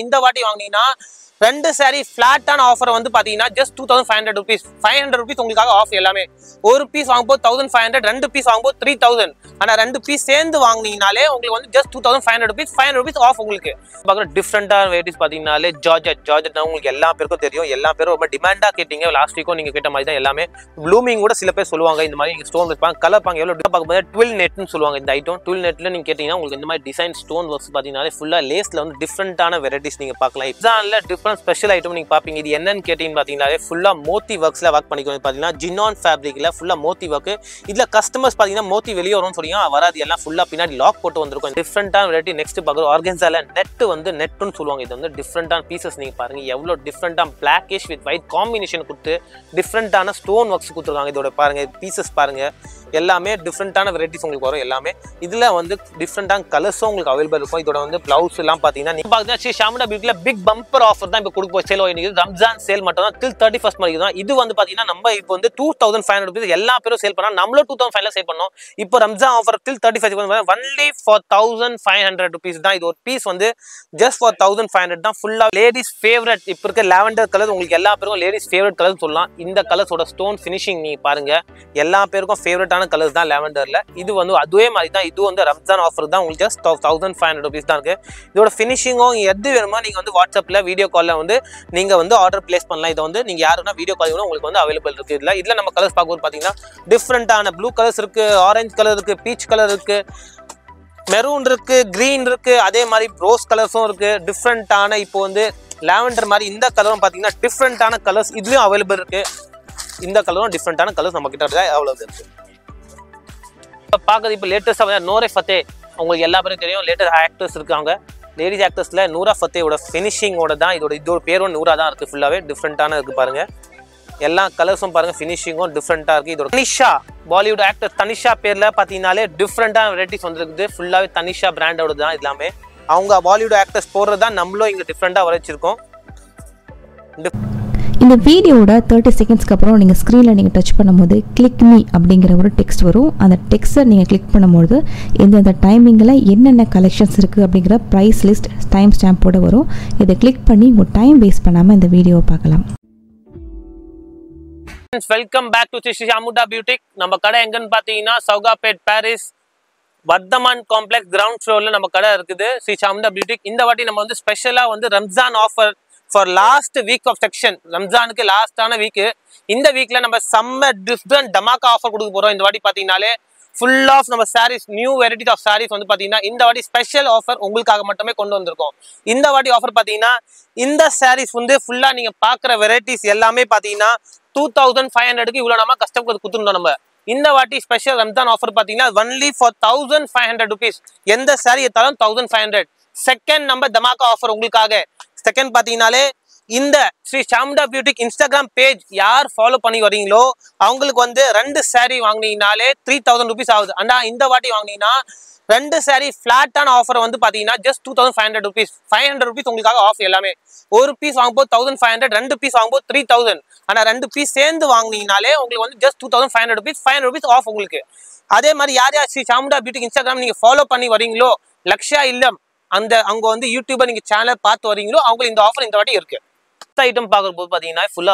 இந்த வாட்டி வாங்குனீங்கன்னா ரெண்டு saree flat-ஆன ஆஃபர் வந்து பாத்தீங்கன்னா just 2500 rupees 500 rupees உங்களுக்காக ஆஃப் எல்லாமே ஒரு பீஸ் வாங்கும்போது 1500 ரெண்டு பீஸ் வாங்கும்போது 3000 ஆனா ரெண்டு பீஸ் சேர்ந்து வாங்குனீங்கனாலே உங்களுக்கு வந்து just 2500 rupees 500 rupees ஆஃப் உங்களுக்கு பாக்குற டிஃபரெண்டான வெரைட்டிஸ் பாத்தீங்கனாலே ஜார்ஜெட் உங்களுக்கு எல்லா பேருக்கும் தெரியும் எல்லா பேரும் ரொம்ப டிமாண்டா கேட்டீங்க லாஸ்ட் வீக்கும் நீங்க கேட்ட மாதிரி தான் எல்லாமே ப்ளூமிங் கூட சில பேர் சொல்லுவாங்க இந்த மாதிரி நீங்க ஸ்டோன் வைப்பாங்க கலர் பாங்க எவ்வளவு பார்க்கும்போது ட்வில் நெட்னு சொல்லுவாங்க இந்த ஐட்டம் ட்வில் நெட்ல நீங்க கேட்டீங்கன்னா உங்களுக்கு இந்த மாதிரி டிசைன் ஸ்டோன் ஒர்க்ஸ் பாத்தீங்கன்னாலே ஃபுல்லா லேஸ்ல வந்து டிஃபரெண்டான வெரைட்டிஸ் நீங்க பார்க்கலாம் எக்ஸாம்ல டிஃபரெண்ட் ஸ்பெஷல் ஐட்டம் நீங்க பாப்பீங்க இது என்னன்னு கேட்டீங்கன்னு பாத்தீங்கன்னாலே ஃபுல்லா மோத்தி ஒர்க்ஸ்ல ஒர்க் பண்ணிக்கோங்க பாத்தீங்கன்னா ஜினான் ஃபேப்ரிக்ல ஃபுல்லா மோத்தி ஒர்க் இதுல கஸ்டமர்ஸ் பாத்தீங்கன்னா மோத்தி வெளியே வரும்னு சொல்றீங்க வராது எல்லாம் ஃபுல்லா பின்னாடி லாக் போட்டு வந்திருக்கும் டிஃபரெண்டான வெரைட்டி நெக்ஸ்ட் பாக்குறோம் ஆர்கன்ஸால நெட் வந்து நெட்னு சொல்லுவாங்க இது வந்து டிஃபரெண்டான பீசஸ் நீங்க பாருங்க எவ்வளவு டிஃபரெண்டான பிளாக்கிஷ் வித் ஒயிட் காம்பினேஷன் கொடுத்து டிஃபரெண்டான ஸ்டோன் ஒர்க்ஸ் கொடுத்துருக்காங்க இதோட பாருங்க பீசஸ் பாருங்க எல்லாமே டிஃபரெண்டான வெரைட்டிஸ் உங்களுக்கு வரும் எல்லாமே இதுல வந்து டிஃபரெண்டான கலர்ஸும் உங்களுக்கு அவைலபிள் இருக்கும் இதோட வந்து பிளவுஸ் எல்லாம் பாத்தீங்கன்னா நீங்க பாத்தீங்கன்னா ஸ்ரீ ஷாமுண்டா பியூட்டில பிக் பம்பர் ஆஃபர் தான் இப்போ கொடுப்போம் சேல் ஓடிக்கு ரம்ஜான் சேல் மட்டும் தான் till 31st வரைக்கும் தான் இது வந்து பாத்தீங்கன்னா நம்ம இப்போ வந்து 2500 rupees எல்லா பேரும் சேல் பண்ணா நம்மளும் 2500 சேல் பண்ணோம் இப்போ Ramzan offer till 31st only for 1500 rupees தான் இது ஒரு பீஸ் வந்து just for 1500 தான் ஃபுல்லா லேடிஸ் ஃபேவரட் இப்போ இருக்க லாவெண்டர் கலர் உங்களுக்கு எல்லா பேருக்கும் லேடிஸ் ஃபேவரட் கலர் சொல்லலாம் இந்த கலர்ஸோட ஸ்டோன் ஃபினிஷிங் நீங்க பாருங்க எல்லா பேருக்கும் ஃபேவரட்டான கலர்ஸ் தான் லாவெண்டர்ல இது வந்து அதுவே மாதிரி தான் இது வந்து ரம்ஜான் ஆஃபர் தான் உங்களுக்கு just 1500 rupees தான் இருக்கு இதோட ஃபினிஷிங்கும் எது வேணுமோ நீங்க வந்து வாட்ஸ்அப்ல வீடியோ கால்ல வந்து நீங்க வந்து ஆர்டர் பிளேஸ் பண்ணலாம் இதை வந்து நீங்க யாருன்னா வீடியோ கால் உங்களுக்கு வந்து அவைலபிள் இருக்கு இதுல நம்ம கலர்ஸ் பார்க்கும்போது பாத்தீங்கன்னா டிஃபரெண்டான ப்ளூ கலர்ஸ் இருக்கு ஆரஞ்சு கலர் இருக்கு பீச் கலர் இருக்கு மெரூன் இருக்கு கிரீன் இருக்கு அதே மாதிரி ரோஸ் கலர்ஸும் இருக்கு டிஃபரெண்டான இப்போ வந்து லாவெண்டர் மாதிரி இந்த கலரும் பாத்தீங்கன்னா டிஃபரெண்டான கலர்ஸ் இதுலயும் அவைலபிள் இருக்கு இந்த கலரும் டிஃபரெண்டான கலர்ஸ் நம்ம கிட்ட அவைலபிள் இருக்கு இப்போ பார்க்குறது இப்போ லேட்டஸ்ட்டாக நூரே ஃபத்தே உங்களுக்கு எல்லா பேரும் தெரியும் லேட்டஸ்ட் ஆக்டர்ஸ் இருக்காங்க லேடிஸ் ஆக்டர்ஸ்ல நூரா ஃபத்தேவோட ஃபினிஷிங்கோட தான் இதோட பேரும் நூரா தான் இருக்கு ஃபுல்லாவே டிஃபரெண்டான இருக்கு பாருங்க எல்லா கலர்ஸும் பாருங்க ஃபினிஷிங்கும் டிஃபரெண்டா இருக்கு இதோட தனிஷா பாலிவுட் ஆக்டர் தனிஷா பேர்ல பாத்தீங்கன்னாலே டிஃபரெண்டான வெரைட்டிஸ் வந்துருக்குது ஃபுல்லாவே தனிஷா பிராண்டோட தான் எல்லாமே அவங்க பாலிவுட் ஆக்டர்ஸ் போடுறது தான் நம்மளும் இங்க டிஃபரெண்டா வரைச்சிருக்கோம் இந்த வீடியோட 30 செகண்ட்ஸ்க்கு அப்புறம் நீங்கள் ஸ்க்ரீனில் நீங்கள் டச் பண்ணும்போது கிளிக் மீ அப்படிங்கிற ஒரு டெக்ஸ்ட் வரும் அந்த டெக்ஸ்ட்டை நீங்கள் கிளிக் பண்ணும்போது எந்தெந்த டைமிங்கில் என்னென்ன கலெக்ஷன்ஸ் இருக்குது அப்படிங்கிற ப்ரைஸ் லிஸ்ட் டைம் ஸ்டாம்போடு வரும் இதை கிளிக் பண்ணி உங்கள் டைம் வேஸ்ட் பண்ணாமல் இந்த வீடியோவை பார்க்கலாம் welcome back to Sri ஷாமுண்டா boutique நம்ம கடை எங்கன்னு பார்த்தீங்கன்னா சௌகாபேட் பாரிஸ் வர்தமான் காம்ப்ளெக்ஸ் கிரவுண்ட் ஃப்ளோர்ல நம்ம கடை இருக்குது ஸ்ரீ ஷாமுண்டா பியூட்டிக் இந்த வாட்டி நம்ம வந்து ஸ்பெஷலாக வந்து Ramzan offer for last week of section ரம்ஜானுக்கு லாஸ்டான வீக்கு இந்த வீக்ல நம்ம செம்ம டிஃப்ரெண்ட் டமாக்கா ஆஃபர் கொடுக்க போறோம் இந்த வாட்டி பாத்தீங்கன்னாலே ஃபுல் ஆஃப் நம்ம saris new varieties of saris வந்து பாத்தீங்கன்னா இந்த வாட்டி ஸ்பெஷல் ஆஃபர் உங்களுக்காக மட்டுமே கொண்டு வந்திருக்கோம் இந்த வாட்டி ஆஃபர் பாத்தீங்கன்னா இந்த சாரீஸ் வந்து ஃபுல்லா நீங்க பாக்குற வெரைட்டிஸ் எல்லாமே பாத்தீங்கன்னா 2500க்கு இவ்வளவு நம்ம கஸ்டமருக்கு கொடுத்துருந்தோம் நம்ம இந்த வாட்டி ஸ்பெஷல் ரம்ஜான் ஆஃபர் பாத்தீங்கன்னா ஒன்லி ஃபார் 1500 rupees எந்த சாரீ எடுத்தாலும் 1500 செகண்ட் நம்பர் தமாக்கா ஆஃபர் உங்களுக்காக செகண்ட் பாத்தீங்கன்னாலே இந்த ஸ்ரீ ஷாமுண்டா பியூட்டிக் இன்ஸ்டாகிராம் பேஜ் யார் ஃபாலோ பண்ணி வரீங்களோ அவங்களுக்கு வந்து ரெண்டு சாரீ வாங்கினீங்கனாலே 3000 rupees ஆகுது ஆனா இந்த வாட்டி வாங்கினீங்கன்னா ரெண்டு சாரீ ஃபிளாட்டான ஆஃபர் வந்து பாத்தீங்கன்னா just 2500 rupees 500 rupees உங்களுக்காக ஆஃப் எல்லாமே ஒரு பீஸ் வாங்கும்போது 1500 ரெண்டு பீஸ் வாங்கும்போது 3000 ஆனா ரெண்டு பீஸ் சேர்ந்து வாங்கினீங்கனாலே உங்களுக்கு வந்து just 2500 rupees 500 rupees ஆஃப் உங்களுக்கு அதே மாதிரி யார் யார் ஸ்ரீ ஷாமுண்டா பியூட்டிக் இன்ஸ்டாகிராம் நீங்க ஃபாலோ பண்ணி வரீங்களோ லக்ஷயா இல்லம் அந்த அவங்க வந்து யூடியூபர் நீங்க சேனல் பார்த்து வரீங்களோ அவங்களுக்கு இந்த ஆஃபர் இந்த வாட்டி இருக்கு ஐட்டம் பார்க்கும்போது பாத்தீங்கன்னா ஃபுல்லா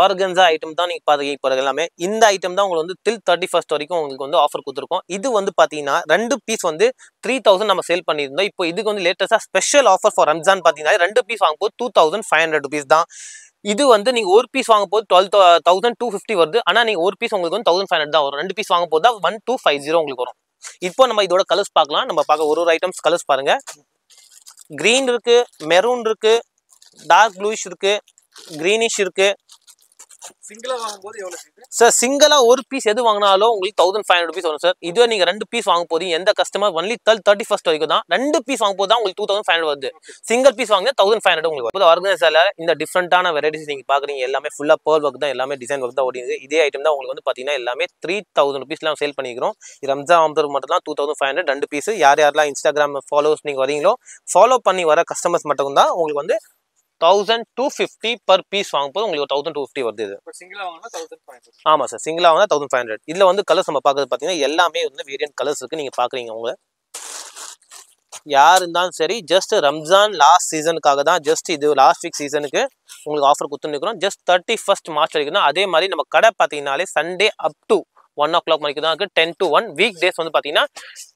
ஆர்கன்ஸா ஐட்டம் தான் நீங்க பாத்தீங்க போறது எல்லாமே இந்த ஐட்டம் தான் உங்களுக்கு வந்து till 31st வரைக்கும் உங்களுக்கு வந்து ஆஃபர் கொடுத்துருக்கோம் இது வந்து பாத்தீங்கன்னா ரெண்டு பீஸ் வந்து 3000 நம்ம சேல் பண்ணியிருந்தோம் இப்போ இதுக்கு வந்து லேட்டஸ்டா ஸ்பெஷல் ஆஃபர் ஃபார் ரம்ஜான் பாத்தீங்கன்னா ரெண்டு பீஸ் வாங்கும்போது 2500 rupees தான் இது வந்து நீங்க ஒரு பீஸ் வாங்க போது 1250 வருது ஆனா நீங்க ஒரு பீஸ் உங்களுக்கு வந்து 1500 தான் வரும் ரெண்டு பீஸ் வாங்க போது தான் 1250 உங்களுக்கு வரும் இப்போ நம்ம இதோட கலர்ஸ் பார்க்கலாம் நம்ம பார்க்க ஒரு ஐட்டம்ஸ் கலர்ஸ் பாருங்க கிரீன் இருக்கு மெரூன் இருக்கு டார்க் ப்ளூயிஷ் இருக்கு கிரீனிஷ் இருக்கு சிங்கிளா வாங்கும்போது எவ்வளவு சார் சிங்கிளா ஒரு பீஸ் எது வாங்கினாலும் உங்களுக்கு 1500 rupees வரும் சார் இதுவே நீங்க ரெண்டு பீஸ் வாங்க போறீங்க எந்த கஸ்டமர் ஒன்லி 31st வரைக்கும் தான் ரெண்டு பீஸ் வாங்க போது தான் உங்களுக்கு 2500 வருது சிங்கிள் பீஸ் வாங்கினா 1500 உங்களுக்கு வருது ஆர்கனைசர்ல இந்த டிஃபரெண்டான வெரைட்டிஸ் நீங்க பாக்குறீங்க எல்லாமே ஃபுல்லா பேர்ல் ஒர்க் தான் எல்லாமே டிசைன் ஒர்க் தான் ஓடிது இதே ஐட்டம் தான் உங்களுக்கு வந்து பாத்தீங்கன்னா எல்லாமே 3000 rupeesலாம் சேல் பண்ணிக்கிறோம் ரம்ஜான் ஆஃபர் மட்டும் தான் 2500 ரெண்டு பீஸ் யாரெல்லாம் இன்ஸ்டாகிராம் ஃபாலோவர்ஸ் நீங்க வரீங்களோ ஃபாலோ பண்ணி வர கஸ்டமர்ஸ் மட்டும் தான் உங்களுக்கு வந்து 1250 per piece வாங்கும்போது உங்களுக்கு 1250 வருது இது சிங்கிளா வாங்குனா 1500 ஆமா சார் சிங்கிளா வாங்குனா 1500 இதுல வந்து கலர்ஸ் நம்ம பார்க்கிறது பாத்தீங்கன்னா எல்லாமே வந்து வேரியன்ட் கலர்ஸ் இருக்கு நீங்க பாக்குறீங்க உங்க யார் இருந்தாலும் சரி ஜஸ்ட் ரம்ஜான் லாஸ்ட் சீசனுக்காக தான், ஜஸ்ட் இது லாஸ்ட் வீக் சீசனுக்கு உங்களுக்கு ஆஃபர் கொடுத்துருக்கிறோம். ஜஸ்ட் 31st மார்ச் வரைக்கும் தான். அதே மாதிரி நம்ம கடை பார்த்தீங்கன்னாலே சண்டே அப் டு 1 o'clock வரைக்கும் தான் இருக்குது. 10 to 1. வீக் டேஸ் வந்து பார்த்தீங்கன்னா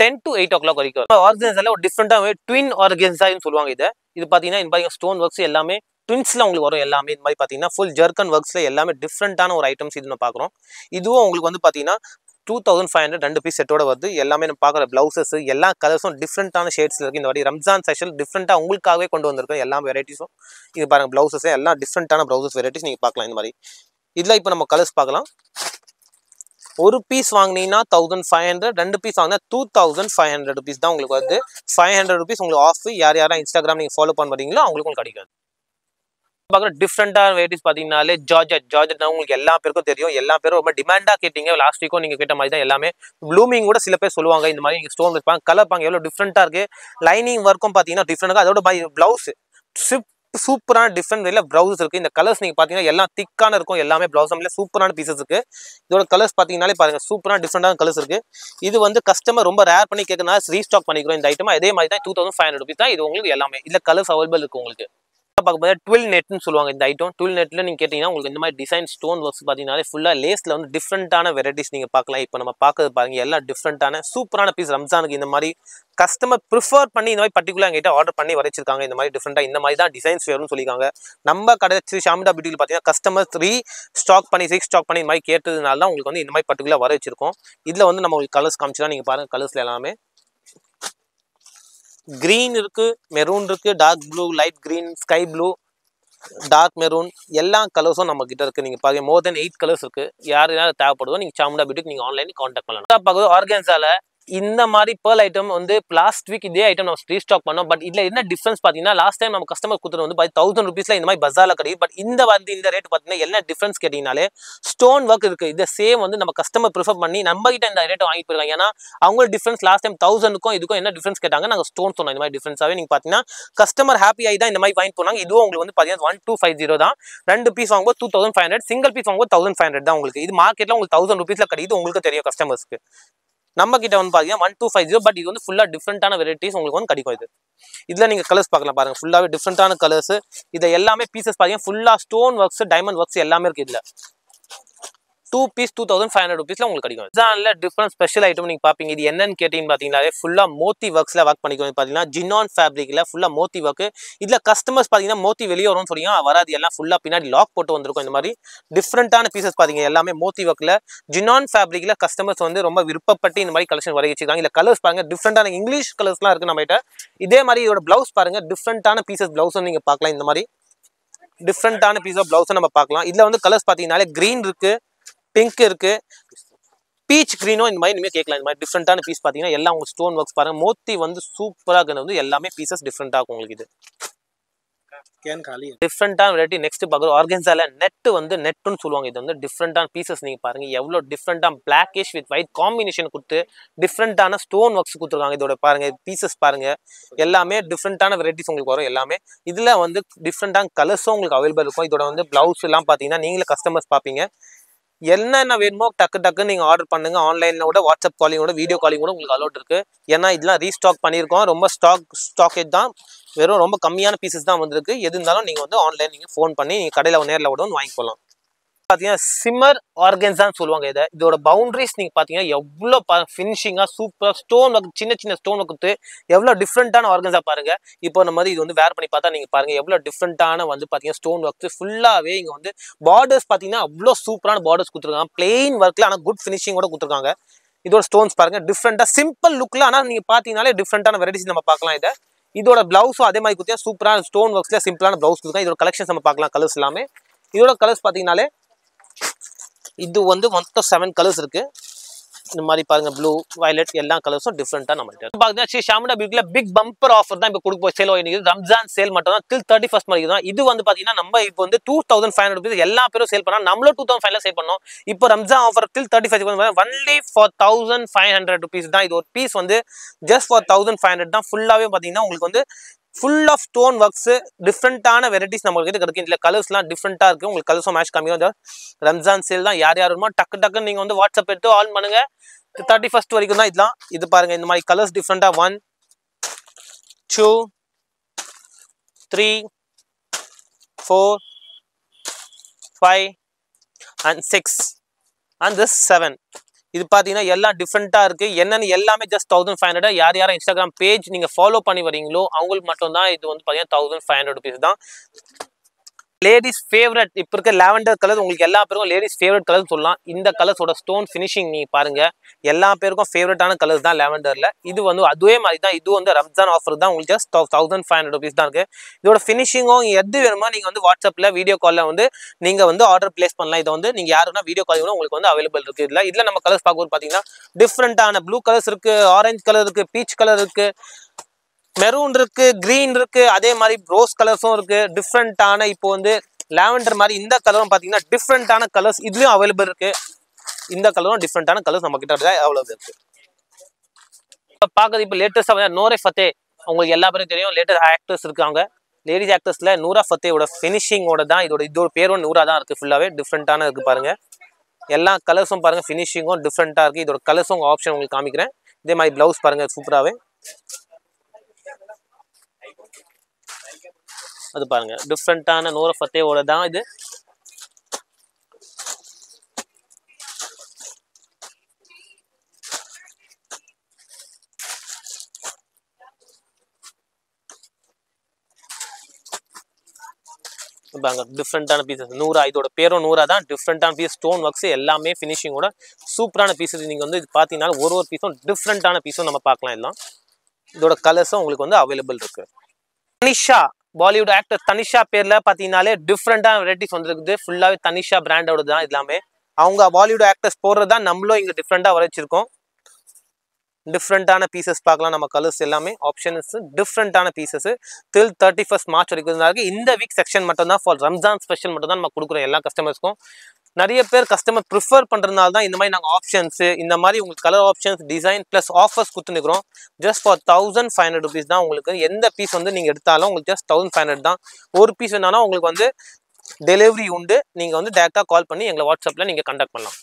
10 to 8 o'clock வரைக்கும். ஆர்கன்ஸால ஒரு டிஃப்ரெண்டாக ட்வின் ஆர்கன்ஸான்னு சொல்லுவாங்க இதை. இது பார்த்தீங்கன்னா இந்த மாதிரி ஸ்டோன் ஒர்க்ஸ் எல்லாமே ட்வின்ஸில் உங்களுக்கு வரும் எல்லாமே. இந்த மாதிரி பார்த்தீங்கன்னா ஃபுல் ஜர்க்கன் ஒர்க்ஸில் எல்லாமே டிஃப்ரெண்ட்டான ஒரு ஐட்டம்ஸ் இது நம்ம பார்க்குறோம். இதுவும் உங்களுக்கு வந்து பார்த்தீங்கன்னா 2500 2 பீஸ் செட்டோட வருது. எல்லாமே நம்ம பார்க்குற ப்ளவுசஸ் எல்லா கலர்ஸும் டிஃப்ரெண்ட்டான ஷேட்ஸில் இருக்குது. இந்த வாட்டி ரம்ஜான் ஸ்பெஷல் டிஃப்ரெண்ட்டாக உங்களுக்காகவே கொண்டு வந்திருக்கோம் எல்லா வெரைட்டிஸும். இது பாருங்கள் ப்ளவுசஸ் எல்லாம் டிஃப்ரெண்ட்டான ப்ளவுசஸ் வெரைட்டிஸ் நீங்கள் பார்க்கலாம் இந்த மாதிரி. இதில் இப்போ நம்ம கலர்ஸ் பார்க்கலாம். ஒரு பீஸ் வாங்கினீங்கன்னா 1500, 2 பீஸ் வாங்கினா 2500 rupees தான் உங்களுக்கு வருது. 500 rupees உங்களுக்கு ஆஃப். யார் யாரெல்லாம் இன்ஸ்டாகிராம் நீங்கள் ஃபாலோ பண்ணுறீங்களோ அவங்களுக்கும் கிடைக்கும். பார்க்குற டிஃப்ரெண்டான வெரைட்டிஸ் பார்த்தீங்கன்னாலே ஜார்ஜெட் தான் உங்களுக்கு எல்லா பேருக்கும் தெரியும். எல்லா பேரும் ரொம்ப டிமாண்டாக கேட்டீங்க. லாஸ்ட் வீக்கும் நீங்கள் கேட்ட மாதிரி தான் எல்லாமே. ப்ளூமிங் கூட சில பேர் சொல்லுவாங்க. இந்த மாதிரி நீங்கள் ஸ்டோன் வைப்பாங்க, கலர் பாங்க எவ்வளோ டிஃப்ரெண்ட்டாக இருக்குது. லைனிங் ஒர்க்கும் பார்த்தீங்கன்னா டிஃப்ரெண்டாக. அதோட ப்ளவுஸ் சூப்பரான டிஃப்ரெண்ட் வேல ப்ளவுஸ் இருக்குது. இந்த கலர்ஸ் நீங்கள் பார்த்தீங்கன்னா எல்லாம் திக்கான இருக்கும். எல்லாமே ப்ளவுஸ் சூப்பரான பீசஸ் இருக்குது. இதோட கலர்ஸ் பார்த்தீங்கன்னாலே பாருங்கள் சூப்பரான டிஃப்ரெண்டான கலர்ஸ் இருக்குது. இது வந்து கஸ்டமர் ரொம்ப ரேர் பண்ணி கேட்கறதுனால ரீஸ்டாக் பண்ணிக்கிறோம் இந்த ஐட்டம். அதே மாதிரி தான் 2500 rupees தான் இது உங்களுக்கு எல்லாமே. இதில் கலர்ஸ் அவைலபிள் இருக்குது உங்களுக்கு. பார்க்கும்போது ட்வில் நெட்னு சொல்லுவாங்க இந்த ஐட்டம். ட்வில் நெட்டில் நீங்கள் கேட்டிங்கன்னா உங்களுக்கு இந்த மாதிரி டிசைன் ஸ்டோன் ஒர்க்ஸ் பார்த்தீங்கன்னா ஃபுல்லாக லேஸில் வந்து டிஃப்ரெண்ட்டான வெரைட்டிஸ் நீங்கள் பார்க்கலாம். இப்போ நம்ம பார்க்கறது பாருங்கள் எல்லாம் டிஃப்ரெண்ட்டான சூப்பரான பீஸ். ரம்ஜானுக்கு இந்த மாதிரி கஸ்டமர் ப்ரிஃபர் பண்ணி இந்த மாதிரி பர்டிகுலர் எங்கிட்ட ஆர்டர் பண்ணி வரைச்சிருக்காங்க. இந்த மாதிரி டிஃப்ரெண்ட்டாக இந்த மாதிரி தான் டிசைன்ஸ் வேணும்னு சொல்லியிருக்காங்க. நம்ம கடை ஷாமிதா பியூட்டியில் பார்த்தீங்கன்னா கஸ்டமர் ரீஸ்டாக் பண்ணி இந்த மாதிரி கேட்டதுனால தான் உங்களுக்கு வந்து இந்த மாதிரி பர்டிகுலர் வர வச்சிருக்கோம். இதில் வந்து நம்ம உங்களுக்கு கலர்ஸ் காமிச்சுலாம் நீங்கள் பாருங்கள். கலர்ஸில் எல்லாமே க்ரீன் இருக்குது, மெரூன் இருக்குது, dark blue, light green, sky blue, dark maroon எல்லா கலர்ஸும் நம்ம கிட்ட இருக்குது. நீங்கள் பாருங்க மோர் தென் 8 கலர்ஸ் இருக்குது. யாரும் தேவைப்படுதோ நீங்கள் சாமுண்டா பியூட்டிக்கு நீங்கள் ஆன்லைனில் கான்டாக்ட் பண்ணலாம். பார்க்குறது ஆர்கன்ஸால இந்த மாதிரி பேர்ல் ஐட்டம் வந்து லாஸ்ட் வீக் இதே ஐட்டம் நம்ம ரீஸ்டாக் பண்ணோம். பட் இதில் என்ன டிஃப்ரென்ஸ் பார்த்தீங்கன்னா லாஸ்ட் டைம் நம்ம கஸ்டமர் கொடுத்துட்டு வந்து 1000 rupees இந்த மாதிரி பஜாரில் கிடையாது. பட் இந்த வந்து இந்த ரேட் பார்த்தீங்கன்னா என்ன டிஃப்ரென்ஸ் கேட்டிங்கனாலே ஸ்டோன் ஒர்க் இருக்குது. இதை சேம் வந்து நம்ம கஸ்டமர் ப்ரிஃபர் பண்ணி நம்ம கிட்ட இந்த ரேட்டை வாங்கி போயிருக்காங்க. ஏன்னா அவங்க டிஃப்ரென்ஸ் லாஸ்ட் டைம் 1000க்கும் இதுக்கும் என்ன டிஃப்ரென்ஸ் கேட்டாங்க. நாங்கள் ஸ்டோன் சொன்னோம். இந்த மாதிரி டிஃப்ரென்ஸாகவே நீங்கள் பார்த்தீங்கன்னா கஸ்டமர் ஹாப்பி ஆகி தான் இந்த மாதிரி வாங்கி போனாங்க. இதுவும் உங்களுக்கு வந்து பார்த்தீங்கன்னா 1250 தான். 2 பீஸ் வாங்கும்போது 2500, சிங்கிள் பீஸ் வாங்கும்போது 1500 தான் உங்களுக்கு. இது மார்க்கெட்டில் உங்களுக்கு 1000 rupeesல கிடையாது. உங்களுக்கு தெரியும் கஸ்டமர்ஸ்க்கு. நம்ம கிட்ட வந்து பார்த்தீங்கன்னா 1250. பட் இது வந்து ஃபுல்லாக டிஃப்ரெண்ட்டான வெரைட்டிஸ் உங்களுக்கு வந்து கிடைக்கும். இதில் நீங்கள் கலர்ஸ் பார்க்கலாம் பாருங்கள். ஃபுல்லாகவே டிஃப்ரெண்ட்டான கலர்ஸ். இதை எல்லாமே பீசஸ் பார்த்தீங்கன்னா ஃபுல்லாக ஸ்டோன் ஒர்க்ஸ், டைமண்ட் ஒர்க்ஸ் எல்லாமே இருக்குது. இதில் 2 பீஸ் 2500 rupeesல உங்களுக்கு கிடைக்கும். இதுதான் டிஃப்ரெண்ட் ஸ்பெஷல் ஐட்டம் நீங்கள் பார்ப்பீங்க. இது என்னன்னு கேட்டிங்கன்னு பார்த்தீங்கன்னா ஃபுல்லாக மோத்தி ஒர்க்ஸில் ஒர்க் பண்ணிக்கணும். பார்த்தீங்கன்னா ஜினான் ஃபேப்ரிக்கில் ஃபுல்லாக மோத்தி ஒர்க். இதில் கஸ்டமர்ஸ் பார்த்தீங்கன்னா மோத்தி வெளியே வரும்னு சொல்லி வராது. எல்லாம் ஃபுல்லாக பின்னாடி லாக் போட்டு வந்திருக்கும். இந்த மாதிரி டிஃப்ரெண்ட்டான பீசஸ் பார்த்தீங்க எல்லாமே மோத்தி ஒர்க்கில் ஜினான் ஃபேப்ரிக்கில் கஸ்டமர்ஸ் வந்து ரொம்ப விருப்பப்பட்டு இந்த மாதிரி கலெக்ஷன் வர வச்சிருக்காங்க. இல்லை கலர்ஸ் பாருங்கள் டிஃப்ரெண்ட்டான இங்கிலீஷ் கலர்ஸ்லாம் இருக்குது நம்மகிட்ட. இதே மாதிரி இதோட ப்ளவுஸ் பாருங்கள் டிஃப்ரெண்ட்டான பீசஸ் ப்ளவுஸும் நீங்கள் பார்க்கலாம். இந்த மாதிரி டிஃப்ரெண்ட்டான பீஸ் ஆஃப் ப்ளவுஸை நம்ம பார்க்கலாம். இதில் வந்து கலர்ஸ் பார்த்தீங்கன்னாலே க்ரீன் இருக்குது, பிங்க் இருக்கு, பீச் கிரீனும் இந்த மாதிரி இனிமேல் கேட்கலாம். இந்த மாதிரி டிஃப்ரெண்ட்டான பீஸ் பார்த்தீங்கன்னா எல்லாம் உங்களுக்கு ஸ்டோன் ஒர்க்ஸ் பாருங்க. மோத்தி வந்து சூப்பராக வந்து எல்லாமே பீசஸ் டிஃப்ரெண்ட்டாக இருக்கும் உங்களுக்கு. இது டிஃப்ரெண்ட்டான வெரைட்டி. நெக்ஸ்ட் பார்க்குறோம் ஆர்கன்ஸால நெட் வந்து நெட்டுன்னு சொல்லுவாங்க. இது வந்து டிஃப்ரெண்ட்டான பீசஸ் நீங்கள் பாருங்க எவ்வளோ டிஃப்ரெண்ட்டாக பிளாக்கிஷ் வித் ஒயிட் காம்பினேஷன் கொடுத்து டிஃப்ரெண்ட்டான ஸ்டோன் ஒர்க்ஸ் கொடுத்துருக்காங்க. இதோட பாருங்க பீசஸ் பாருங்க எல்லாமே டிஃப்ரெண்ட்டான வெரைட்டிஸ் உங்களுக்கு வரும் எல்லாமே. இதில் வந்து டிஃப்ரெண்ட்டான கலர்ஸும் உங்களுக்கு அவைலபிள் இருக்கும். இதோட வந்து ப்ளவுஸ் எல்லாம் பார்த்தீங்கன்னா நீங்களே கஸ்டமர்ஸ் பார்ப்பீங்க. என்னென்ன வேணுமோ டக்குன்னு நீங்கள் ஆர்டர் பண்ணுங்கள். ஆன்லைனில் கூட வாட்ஸ்அப் காலிங்கோட வீடியோ காலிங் கூட உங்களுக்கு அலோட் இருக்குது. ஏன்னா இதெல்லாம் ரீஸ்டாக் பண்ணியிருக்கோம். ரொம்ப ஸ்டாக்கேஜ் தான். வெறும் ரொம்ப கம்மியான பீசஸ் தான் வந்திருக்கு. எது இருந்தாலும் நீங்கள் வந்து ஆன்லைன் நீங்கள் ஃபோன் பண்ணி நீங்கள் கடையில் நேரில் கூட வந்து வாங்கிக்கலாம். பார்த்தீங்கன்னா சிம்மர் ஆர்கன்ஸான்னு சொல்லுவாங்க. இதோட பவுண்டரிஸ் நீங்கள் பார்த்தீங்கன்னா எவ்வளோ ஃபினிஷிங்காக சூப்பராக ஸ்டோன் ஒர்க், சின்ன ஸ்டோன் ஒர்க்கு எவ்வளோ டிஃப்ரெண்ட்டான ஆர்கன்ஸாக பாருங்கள். இப்போ நம்ம இது வந்து வேர் பண்ணி பார்த்தா நீங்கள் பாருங்கள் எவ்வளோ டிஃப்ரெண்ட்டான வந்து பார்த்தீங்கன்னா ஸ்டோன் ஒர்க்ஸ் ஃபுல்லாகவே இங்கே வந்து பார்டர்ஸ் பார்த்தீங்கன்னா அவ்வளோ சூப்பரான பார்டர்ஸ் கொடுத்துருக்காங்க. பிளெயின் ஒர்க்கில் ஆனால் குட் ஃபினிஷிங் கூட கொடுத்துருக்காங்க. இதோட ஸ்டோன்ஸ் பாருங்கள் டிஃப்ரெண்ட்டாக சிம்பிள் லுக்கில். ஆனால் நீங்கள் பார்த்தீங்கன்னாலே டிஃப்ரெண்ட்டான வெரைட்டிஸ் நம்ம பார்க்கலாம். இதோட ப்ளவுஸும் அதே மாதிரி கொடுத்தா சூப்பரான ஸ்டோன் ஒர்க்ஸில் சிம்பிளான ப்ளவுஸ் கொடுத்துருக்காங்க. இதோட கலெக்ஷன்ஸ் நம்ம பார்க்கலாம். கலர்ஸ் எல்லாமே இதோட கலர்ஸ் பார்த்தீங்கன்னாலே இது வந்து மொத்தம் 7 கலர்ஸ் இருக்கு. இந்த மாதிரி பாருங்க ப்ளூ, வயலட் எல்லா கலர்ஸும் டிஃப்ரெண்ட்டாக நம்ம பார்த்தீங்கன்னா ஷாமிதா பியூட்டியில் பிக் பம்பர் ஆஃபர் தான் இப்போ கொடுக்க சேல் ஆகிருக்கு. ரம்ஜான் சேல் மட்டும் தான் till 31st வரைக்கும் தான். இது வந்து பார்த்தீங்கன்னா நம்ம இப்போ வந்து 2500 rupees எல்லா பேரும் சேல் பண்ணா, நம்மளும் 2500 சேல் பண்ணோம். இப்போ Ramzan offer till 31st only for 1500 rupees தான். இது ஒரு பீஸ் வந்து ஜஸ்ட் ஃபார் 1500 தான். ஃபுல்லாகவே பார்த்தீங்கன்னா உங்களுக்கு வந்து ஃபுல் ஆஃப் ஸ்டோன் ஒர்க்ஸ் டிஃப்ரெண்ட்டான வெரைட்டிஸ் நம்மளுக்கு கிடைக்கும். இதில் கலர்ஸ்லாம் டிஃப்ரெண்ட்டாக இருக்குது. உங்களுக்கு கலர்ஸும் மேட்ச் கம்மியாக ரம்ஜான் சேல் தான். யார் வருமோ டக்குன்னு நீங்கள் வந்து வாட்ஸ்அப் எடுத்து ஆன் பண்ணுங்க. 31st வரைக்கும் தான் இதெல்லாம். இது பாருங்க இந்த மாதிரி கலர்ஸ் டிஃப்ரெண்ட்டாக 1 2 3 4 5 and 6 and this 7. இது பார்த்தீங்கன்னா எல்லாம் டிஃப்ரெண்ட்டாக இருக்குது. என்னென்னு எல்லாமே ஜஸ்ட் 1500. யார் யாரும் இன்ஸ்டாகிராம் பேஜ் நீங்கள் ஃபாலோ பண்ணி வரீங்களோ அவங்களுக்கு மட்டும்தான் இது வந்து பார்த்தீங்கன்னா 1500 rupees தான். லேடிஸ் ஃபேவரட் இப்போ இருக்க லாவெண்டர் கலர் உங்களுக்கு எல்லா பேருக்கும் லேடிஸ் ஃபேவரட் கலர் சொல்லலாம். இந்த கலர்ஸோட ஸ்டோன் ஃபினிஷிங் நீங்கள் பாருங்கள், எல்லா பேருக்கும் ஃபேவரட்டான கலர்ஸ் தான் லாவெண்டரில். இது வந்து அதுவே மாதிரி தான், இது வந்து ரம்ஜான் ஆஃபர் தான். உங்களுக்கு ஜஸ்ட் 1500 rupees தான் இருக்குது. இதோட ஃபினிஷிங்கும் எது வேணுமோ நீங்கள் வந்து வாட்ஸ்அப்பில் வீடியோ காலில் வந்து நீங்கள் வந்து ஆர்டர் பிளேஸ் பண்ணலாம். இதை வந்து நீங்கள் யாருன்னா வீடியோ கால் உங்களுக்கு வந்து அவைலபிள் இருக்குது. இதில் நம்ம கலர்ஸ் பார்க்கும்போது பார்த்தீங்கன்னா டிஃப்ரெண்ட்டான ப்ளூ கலர்ஸ் இருக்குது, ஆரஞ்சு கலர் இருக்குது, பீச் கலர் இருக்குது, மெரூன் இருக்கு, கிரீன் இருக்கு, அதே மாதிரி ரோஸ் கலர்ஸும் இருக்கு. டிஃப்ரெண்டான இப்போ வந்து லாவெண்டர் மாதிரி இந்த கலரும் பார்த்தீங்கன்னா டிஃப்ரெண்டான கலர்ஸ் இதுலயும் அவைலபிள் இருக்கு. இந்த கலரும் டிஃப்ரெண்டான கலர்ஸ் நம்ம கிட்ட அவைலபிள் இருக்கு. இப்போ பார்க்குறது இப்போ லேட்டஸ்டாக நூரா ஃபத்தே உங்களுக்கு எல்லா பேரும் தெரியும். லேட்டஸ்ட் ஆக்டர்ஸ் இருக்காங்க, லேடிஸ் ஆக்டர்ஸ்ல நூரா ஃபத்தேவோட ஃபினிஷிங்கோட தான் இதோட பேரும் நூரா தான் இருக்கு. ஃபுல்லாவே டிஃப்ரெண்டான இருக்கு பாருங்க. எல்லா கலர்ஸும் பாருங்க, ஃபினிஷிங்கும் டிஃப்ரெண்டா இருக்கு. இதோட கலர்ஸும் ஆப்ஷன் உங்களுக்கு காமிக்கிறேன். இதே மாதிரி பிளவுஸ் பாருங்க சூப்பராகவே அது பாருங்க. டிஃப்ரெண்டான நூரா ஃபத்தேவோட தான் இது. டிஃப்ரெண்டான பீசஸ் நூரா, இதோட பேரும் நூரா தான். டிஃப்ரெண்டான பீஸ், ஸ்டோன் ஒர்க்ஸ் எல்லாமே ஃபினிஷிங்கோட சூப்பரான பீசஸ். நீங்க வந்து இது பார்த்தீங்கன்னா ஒரு பீஸும் டிஃப்ரெண்டான பீஸும் நம்ம பார்க்கலாம். எல்லாம் இதோட கலர்ஸும் உங்களுக்கு வந்து அவைலபிள் இருக்கு. தனிஷா பாலிவுட் ஆக்டர் தனிஷா பேர்ல பாத்தீங்கன்னாலே டிஃப்ரெண்டான வெரைட்டிஸ் வந்துருக்குது. ஃபுல்லாவே தனிஷா பிராண்டோட தான் எல்லாமே. அவங்க பாலிவுட் ஆக்டர்ஸ் போடுறதா நம்மளும் இங்க டிஃப்ரெண்டா வரைச்சிருக்கோம். டிஃப்ரெண்டான பீசஸ் பார்க்கலாம். நம்ம கலர்ஸ் எல்லாமே ஆப்ஷன்ஸ் டிஃப்ரெண்டான பீசஸ். டில் 31st March வரைக்கும் தான் இருக்கு. இந்த வீக் செக்ஷன் மட்டும் தான் ஃபார் ரம்ஜான் ஸ்பெஷல் மட்டும் தான் நம்ம கொடுக்குறோம் எல்லா கஸ்டமர்ஸ்க்கும். நிறைய பேர் கஸ்டமர் ப்ரிஃபர் பண்ணுறதுனால தான் இந்த மாதிரி நாங்கள் ஆப்ஷன்ஸு இந்த மாதிரி உங்களுக்கு colour options design plus offers கொடுத்துருக்கிறோம். ஜஸ்ட் ஃபார் 1500 rupees தான். உங்களுக்கு எந்த பீஸ் வந்து நீங்கள் எடுத்தாலும் உங்களுக்கு ஜஸ்ட் 1500 தான். ஒரு பீஸ் வேணாலும் உங்களுக்கு வந்து டெலிவரி உண்டு. நீங்கள் வந்து டேரெக்டாக கால் பண்ணி எங்களை வாட்ஸ்அப்பில் நீங்கள் கான்டாக்ட் பண்ணலாம்.